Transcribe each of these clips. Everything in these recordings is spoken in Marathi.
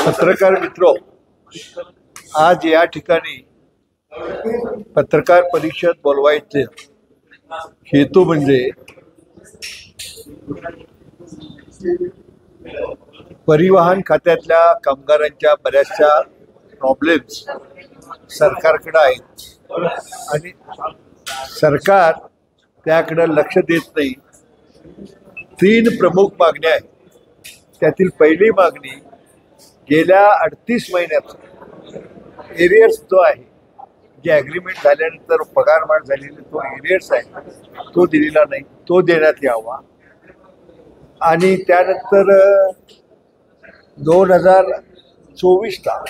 पत्रकार मित्रो, आज या ठिकाणी पत्रकार परिषद बोलवायचे हेतू म्हणजे परिवहन खात्यातल्या कामगारांच्या बऱ्याचशा प्रॉब्लेम्स सरकारकडे आहेत आणि सरकार त्याकडे लक्ष देत नाही. 3 प्रमुख मागण्या आहेत. त्यातील पहिली मागणी गेल्या 38 महिन्यात एरियर्स जो आहे, जे ॲग्रीमेंट झाल्यानंतर पगारवाढ झालेली तो एरियर्स आहे, तो दिलेला नाही, तो देण्यात यावा. आणि त्यानंतर 2024ला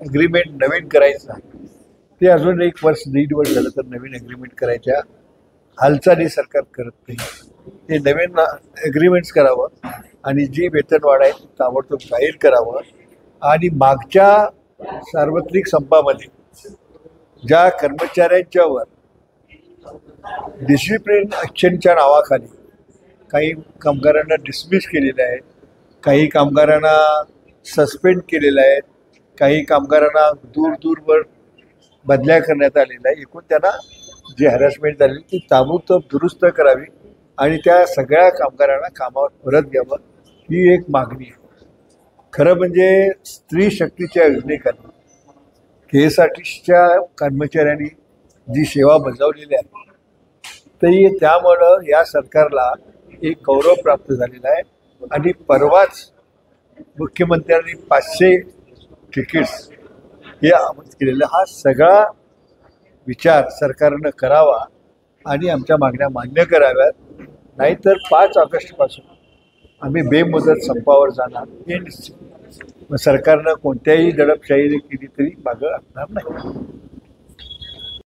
ॲग्रीमेंट नवीन करायचं आहे. ते अजून 1 वर्ष 1.5 वर्ष झालं तर नवीन ॲग्रीमेंट करायच्या हालचाली सरकार करत नाही. ते नवीन ॲग्रीमेंट्स करावं आणि जी वेतनवाढ आहे ती ताबडतोब जाहीर करावं. आणि मागच्या सार्वत्रिक संपामध्ये ज्या कर्मचाऱ्यांच्यावर डिसिप्लिन ॲक्शनच्या नावाखाली काही कामगारांना डिसमिस केलेलं आहे, काही कामगारांना सस्पेंड केलेलं आहे, काही कामगारांना दूरवर बदल्या करण्यात आलेल्या आहे. एकूण त्यांना जी हॅरॅसमेंट झालेली ती ताबडतोब दुरुस्त करावी आणि त्या सगळ्या कामगारांना कामावर परत घ्यावं, ही एक मागणी आहे. खरं म्हणजे स्त्री शक्तीच्या योजनेखाली KSRTCच्या कर्मचाऱ्यांनी जी सेवा बजावलेली आहे तरी त्यामुळं या सरकारला एक गौरव प्राप्त झालेला आहे. आणि परवाच मुख्यमंत्र्यांनी 500 तिकीट्स हे आमंत्रित केलेलं. हा सगळा विचार सरकारनं करावा आणि आमच्या मागण्या मान्य कराव्यात. नाहीतर 5 ऑगस्टपासून आम्ही बेमुदत संपावर जाणार हे निश्चित. मग सरकारनं कोणत्याही दडपशाही केली तरी मागं असणार नाही.